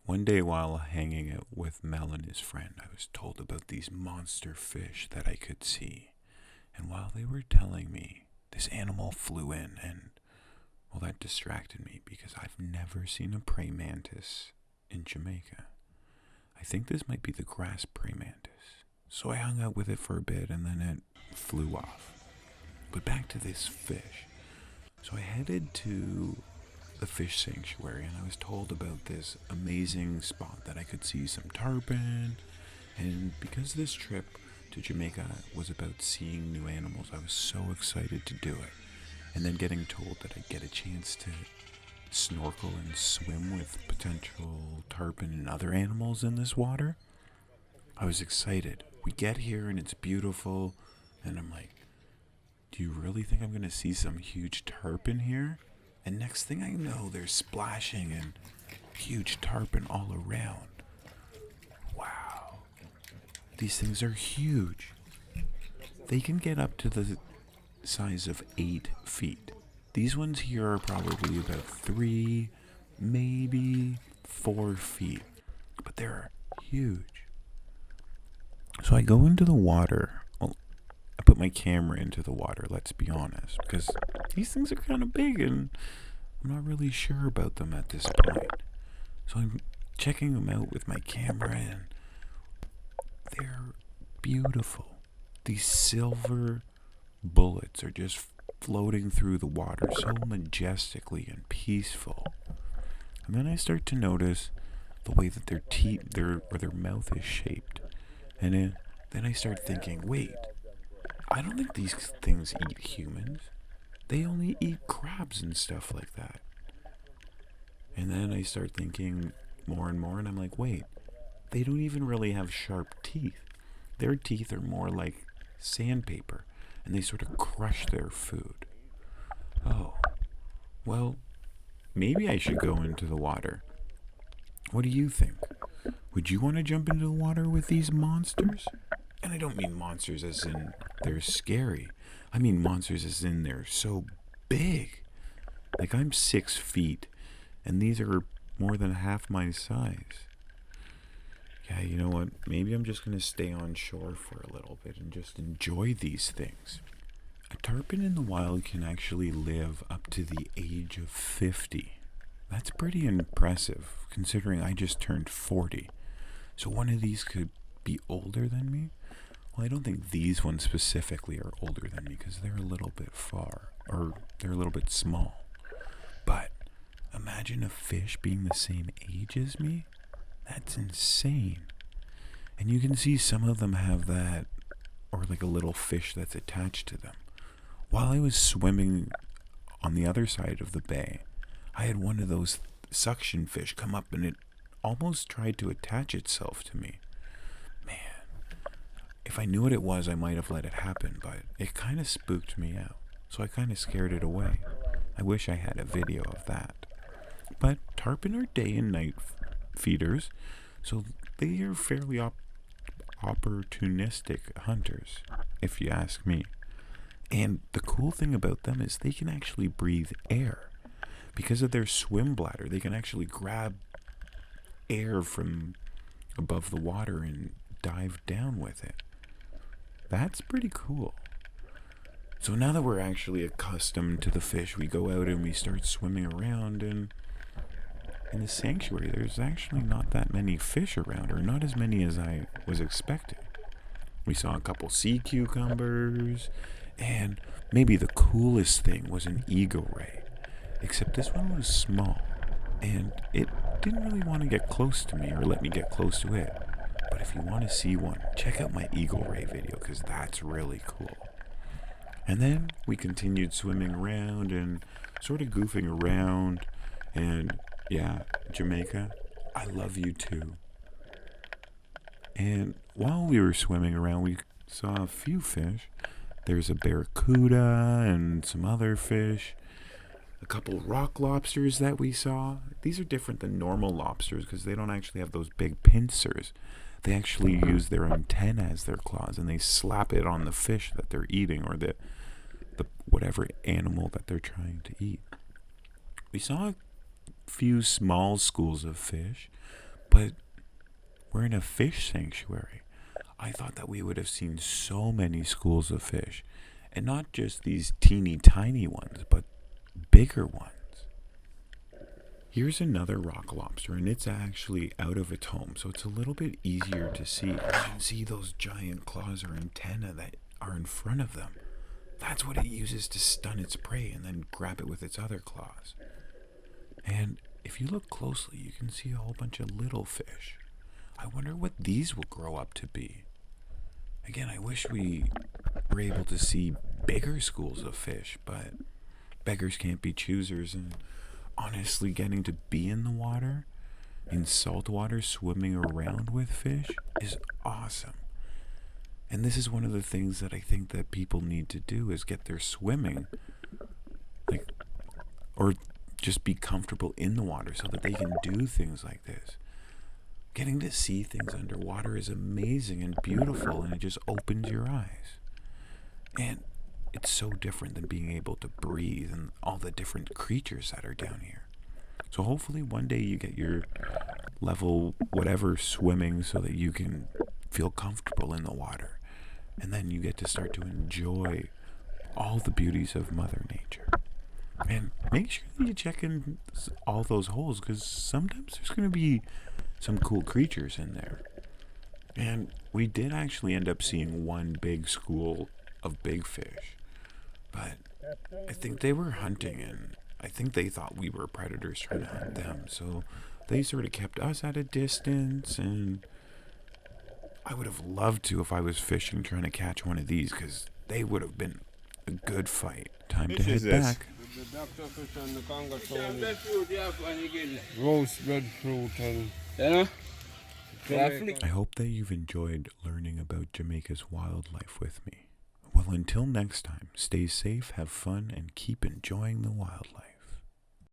One day while hanging out with Mel and his friend, I was told about these monster fish that I could see. And while they were telling me, this animal flew in and, well, that distracted me because I've never seen a praying mantis in Jamaica. I think this might be the grass praying mantis. So I hung out with it for a bit and then it flew off. But back to this fish. So I headed to the fish sanctuary and I was told about this amazing spot that I could see some tarpon. And because this trip to Jamaica was about seeing new animals, I was so excited to do it. And then getting told that I'd get a chance to snorkel and swim with potential tarpon and other animals in this water, I was excited. We get here and it's beautiful, and I'm like, do you really think I'm going to see some huge tarpon here? And next thing I know, they're splashing and huge tarpon all around. Wow. These things are huge. They can get up to the size of 8 feet. These ones here are probably about 3, maybe 4 feet. But they're huge. So I go into the water. Well, I put my camera into the water, let's be honest, because these things are kind of big and I'm not really sure about them at this point. So I'm checking them out with my camera and they're beautiful. These silver bullets are just floating through the water so majestically and peaceful. And then I start to notice the way that their teeth, their mouth is shaped. And then I start thinking, wait, I don't think these things eat humans. They only eat crabs and stuff like that. And then I start thinking more and more, and I'm like, wait, they don't even really have sharp teeth. Their teeth are more like sandpaper, and they sort of crush their food. Oh, well, maybe I should go into the water. What do you think? Would you want to jump into the water with these monsters? And I don't mean monsters as in they're scary. I mean monsters as in they're so big. Like I'm 6 feet, and these are more than half my size. Yeah, you know what? Maybe I'm just going to stay on shore for a little bit and just enjoy these things. A tarpon in the wild can actually live up to the age of 50. That's pretty impressive, considering I just turned 40. So one of these could be older than me? Well, I don't think these ones specifically are older than me because they're a little bit they're a little bit small. But imagine a fish being the same age as me? That's insane. And you can see some of them have that, or like a little fish that's attached to them. While I was swimming on the other side of the bay, I had one of those suction fish come up and it almost tried to attach itself to me. Man, if I knew what it was, I might have let it happen, but it kind of spooked me out. So I kind of scared it away. I wish I had a video of that. But tarpon are day and night feeders, so they are fairly opportunistic hunters, if you ask me. And the cool thing about them is they can actually breathe air. Because of their swim bladder, they can actually grab air from above the water and dive down with it. That's pretty cool. So now that we're actually accustomed to the fish, we go out and we start swimming around, and in the sanctuary there's actually not that many fish around, or not as many as I was expecting. We saw a couple sea cucumbers, and maybe the coolest thing was an eagle ray. Except this one was small, and it didn't really want to get close to me or let me get close to it. But if you want to see one, check out my eagle ray video, because that's really cool. And then we continued swimming around and sort of goofing around. And yeah, Jamaica, I love you too. And while we were swimming around, we saw a few fish. There's a barracuda and some other fish. A couple rock lobsters that we saw. These are different than normal lobsters because they don't actually have those big pincers. They actually use their antenna as their claws, and they slap it on the fish that they're eating, or the whatever animal that they're trying to eat. We saw a few small schools of fish, But we're in a fish sanctuary. I thought that we would have seen so many schools of fish, and not just these teeny tiny ones, but bigger ones. Here's another rock lobster, and it's actually out of its home, so it's a little bit easier to see. You can see those giant claws or antennae that are in front of them. That's what it uses to stun its prey and then grab it with its other claws. And if you look closely, you can see a whole bunch of little fish. I wonder what these will grow up to be. Again, I wish we were able to see bigger schools of fish, but beggars can't be choosers, and honestly, getting to be in the water, in salt water, swimming around with fish is awesome. And this is one of the things that I think that people need to do is get their swimming, or just be comfortable in the water so that they can do things like this. Getting to see things underwater is amazing and beautiful, and it just opens your eyes. And it's so different than being able to breathe and all the different creatures that are down here. So hopefully one day you get your level whatever swimming so that you can feel comfortable in the water. And then you get to start to enjoy all the beauties of Mother Nature. And make sure that you check in all those holes, because sometimes there's going to be some cool creatures in there. And we did actually end up seeing one big school of big fish. But I think they were hunting, and I think they thought we were predators trying to hunt them. So they sort of kept us at a distance, and I would have loved to if I was fishing trying to catch one of these, because they would have been a good fight. Time to head back. The doctor fish and the conga roast breadfruit and I hope that you've enjoyed learning about Jamaica's wildlife with me. Well, until next time, stay safe, have fun, and keep enjoying the wildlife.